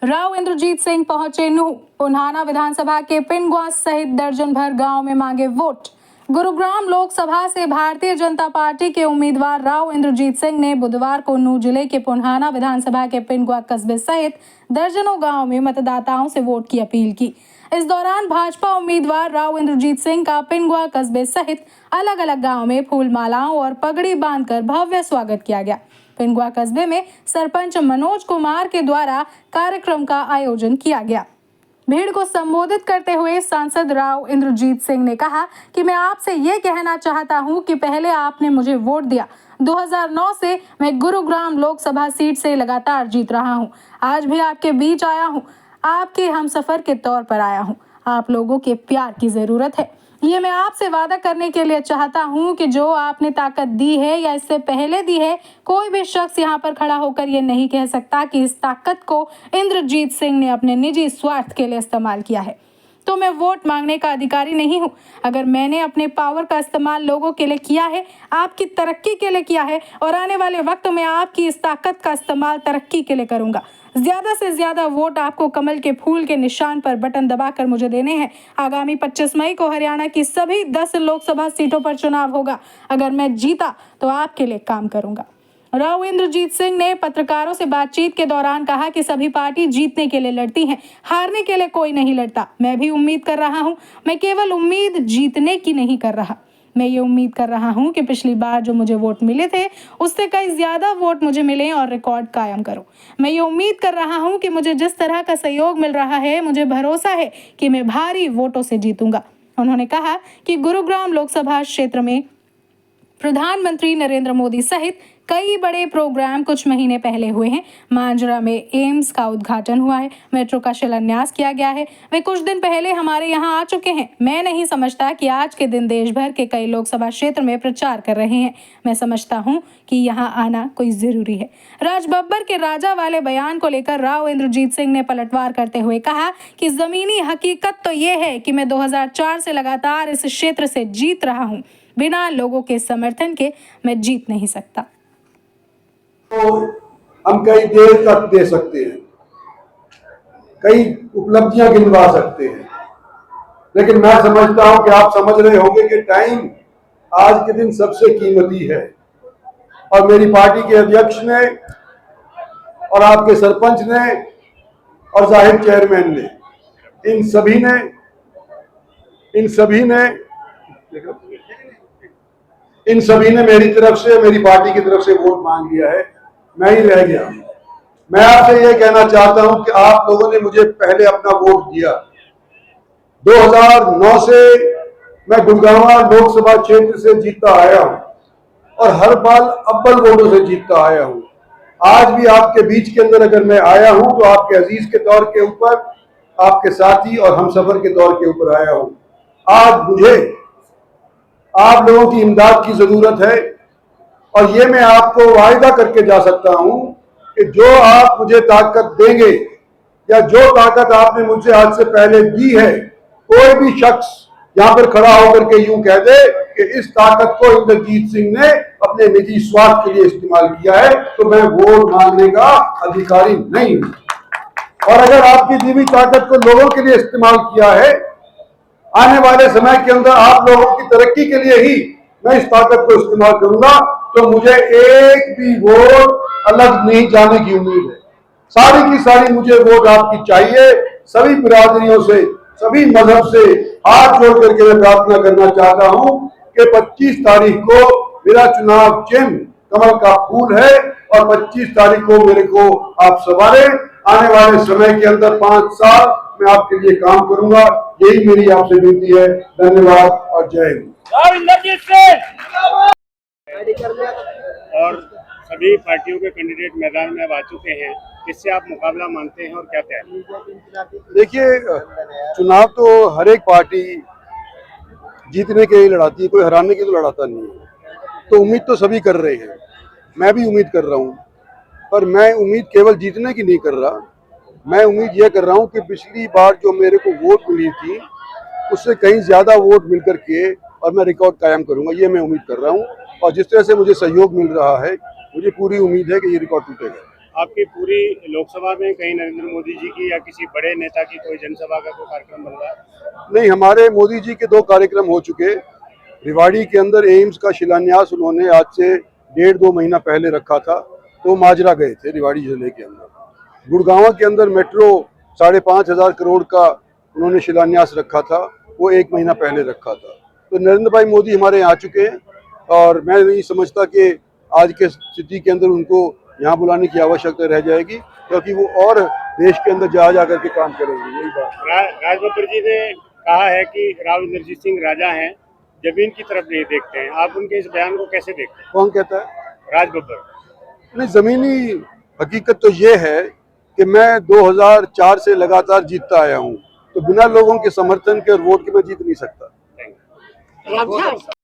राव इंद्रजीत सिंह पहुंचे नूंह। पुन्हाना विधानसभा के पिंगुआ सहित दर्जन भर गांव में मांगे वोट। गुरुग्राम लोकसभा से भारतीय जनता पार्टी के उम्मीदवार राव इंद्रजीत सिंह ने बुधवार को नूंह जिले के पुन्हाना विधानसभा के पिंगुआ कस्बे सहित दर्जनों गांव में मतदाताओं से वोट की अपील की। इस दौरान भाजपा उम्मीदवार राव इंद्रजीत सिंह का पिंगुआ कस्बे सहित अलग अलग गाँव में फूल मालाओं और पगड़ी बांधकर भव्य स्वागत किया गया। पिंगुआ कस्बे में सरपंच मनोज कुमार के द्वारा कार्यक्रम का आयोजन किया गया। भीड़ को संबोधित करते हुए सांसद राव इंद्रजीत सिंह ने कहा कि मैं आपसे ये कहना चाहता हूं कि पहले आपने मुझे वोट दिया। 2009 से मैं गुरुग्राम लोकसभा सीट से लगातार जीत रहा हूं। आज भी आपके बीच आया हूं, आपके हमसफर के तौर पर आया हूं। आप लोगों के प्यार की जरूरत है। ये मैं आपसे वादा करने के लिए चाहता हूं कि जो आपने ताकत दी है या इससे पहले दी है, कोई भी शख्स यहाँ पर खड़ा होकर ये नहीं कह सकता कि इस ताकत को इंद्रजीत सिंह ने अपने निजी स्वार्थ के लिए इस्तेमाल किया है। तो मैं वोट मांगने का अधिकारी नहीं हूं। अगर मैंने अपने पावर का इस्तेमाल लोगों के लिए किया है, आपकी तरक्की के लिए किया है और आने वाले वक्त में आपकी इस ताकत का इस्तेमाल तरक्की के लिए करूंगा। ज्यादा से ज्यादा वोट आपको कमल के फूल के निशान पर बटन दबाकर मुझे देने हैं। आगामी 25 मई को हरियाणा की सभी 10 लोकसभा सीटों पर चुनाव होगा। अगर मैं जीता तो आपके लिए काम करूंगा। राव इंद्रजीत सिंह ने पत्रकारों से बातचीत के दौरान कहा कि सभी पार्टी जीतने के लिए लड़ती हैं, हारने के लिए कोई नहीं लड़ता। मैं भी उम्मीद कर रहा हूं। मैं केवल उम्मीद जीतने की नहीं कर रहा। मैं ये उम्मीद कर रहा हूं कि पिछली बार जो मुझे वोट मिले थे उससे कई ज्यादा वोट मुझे मिले और रिकॉर्ड कायम करूं। मैं ये उम्मीद कर रहा हूं कि मुझे जिस तरह का सहयोग मिल रहा है, मुझे भरोसा है कि मैं भारी वोटों से जीतूंगा। उन्होंने कहा कि गुरुग्राम लोकसभा क्षेत्र में प्रधानमंत्री नरेंद्र मोदी सहित कई बड़े प्रोग्राम कुछ महीने पहले हुए हैं। मांजरा में एम्स का उद्घाटन हुआ है, मेट्रो का शिलान्यास किया गया है। वे कुछ दिन पहले हमारे यहाँ आ चुके हैं। मैं नहीं समझता कि आज के दिन देश भर के कई लोकसभा क्षेत्र में प्रचार कर रहे हैं। मैं समझता हूँ कि यहाँ आना कोई जरूरी है। राज बब्बर के राजा वाले बयान को लेकर राव इंद्रजीत सिंह ने पलटवार करते हुए कहा कि जमीनी हकीकत तो ये है कि मैं 2004 से लगातार इस क्षेत्र से जीत रहा हूँ। बिना लोगों के समर्थन के मैं जीत नहीं सकता। तो हम कई देर तक दे सकते हैं, कई उपलब्धियां गिनवा सकते हैं, लेकिन मैं समझता हूं कि आप समझ रहे होंगे कि टाइम आज के दिन सबसे कीमती है। और मेरी पार्टी के अध्यक्ष ने और आपके सरपंच ने और जाहिर चेयरमैन ने, इन सभी ने मेरी तरफ से, मेरी पार्टी की तरफ से वोट मांग लिया है। मैं ही रह गया। मैं आपसे यह कहना चाहता हूं कि आप लोगों ने मुझे पहले अपना वोट दिया। 2009 से मैं गुड़गांव लोकसभा क्षेत्र से जीतता आया हूं और हर बार अव्वल वोटों से जीतता आया हूं। आज भी आपके बीच के अंदर अगर मैं आया हूं तो आपके अजीज के तौर के ऊपर, आपके साथी और हमसफर के तौर के ऊपर आया हूं। आज मुझे आप लोगों की इमदाद की जरूरत है और ये मैं आपको वायदा करके जा सकता हूं कि जो आप मुझे ताकत देंगे या जो ताकत आपने मुझसे आज से पहले दी है, कोई भी शख्स यहां पर खड़ा होकर के यूं कह दे कि इस ताकत को इंद्रजीत सिंह ने अपने निजी स्वार्थ के लिए इस्तेमाल किया है, तो मैं वोट मांगने का अधिकारी नहीं हूं। और अगर आपकी दी हुई ताकत को लोगों के लिए इस्तेमाल किया है, आने वाले समय के अंदर आप लोगों की तरक्की के लिए ही मैं इस ताकत को इस्तेमाल करूंगा, तो मुझे एक भी वोट अलग नहीं जाने की उम्मीद है। सारी की सारी मुझे वोट आपकी चाहिए। सभी बिरादरियों से, सभी मजहब से हाथ जोड़ करके मैं प्रार्थना करना चाहता हूं कि 25 तारीख को मेरा चुनाव चिन्ह कमल का फूल है और 25 तारीख को मेरे को आप सवारे। आने वाले समय के अंदर 5 साल मैं आपके लिए काम करूंगा। यही मेरी आपसे विनती है। धन्यवाद और जय हिंद। और सभी पार्टियों के कैंडिडेट मैदान में अब आ चुके हैं, किससे आप मुकाबला मानते हैं और क्या तैयारी? देखिए, चुनाव तो हर एक पार्टी जीतने के लिए लड़ाती है, कोई हराने के लिए लड़ाता नहीं है। तो उम्मीद तो सभी कर रहे हैं, मैं भी उम्मीद कर रहा हूँ, पर मैं उम्मीद केवल जीतने की नहीं कर रहा। मैं उम्मीद यह कर रहा हूँ कि पिछली बार जो मेरे को वोट मिली थी उससे कहीं ज़्यादा वोट मिल कर के और मैं रिकॉर्ड कायम करूँगा, ये मैं उम्मीद कर रहा हूँ। और जिस तरह से मुझे सहयोग मिल रहा है, मुझे पूरी उम्मीद है कि ये रिकॉर्ड टूटेगा। आपकी पूरी लोकसभा में कहीं नरेंद्र मोदी जी की या किसी बड़े नेता की कोई जनसभा का कोई कार्यक्रम बन रहा है? नहीं, हमारे मोदी जी के 2 कार्यक्रम हो चुके। रिवाड़ी के अंदर एम्स का शिलान्यास उन्होंने आज से 1.5-2 महीना पहले रखा था, तो माजरा गए थे रिवाड़ी जिले के अंदर। गुड़गांव के अंदर मेट्रो 5,500 करोड़ का उन्होंने शिलान्यास रखा था, वो 1 महीना पहले रखा था। तो नरेंद्र भाई मोदी हमारे यहाँ आ चुके हैं और मैं नहीं समझता कि आज के स्थिति के अंदर उनको यहाँ बुलाने की आवश्यकता रह जाएगी, क्योंकि वो और देश के अंदर जा करके काम करेंगे। यही बात। राज बब्बर जी ने कहा है कि राव इंद्रजीत सिंह राजा हैं, जमीन की तरफ नहीं देखते हैं। आप उनके इस बयान को कैसे देखते हैं? कौन कहता है? राज बब्बर। नहीं, जमीनी हकीकत तो ये है कि मैं 2004 से लगातार जीतता आया हूँ, तो बिना लोगों के समर्थन के और वोट के मैं जीत नहीं सकता। Thank you.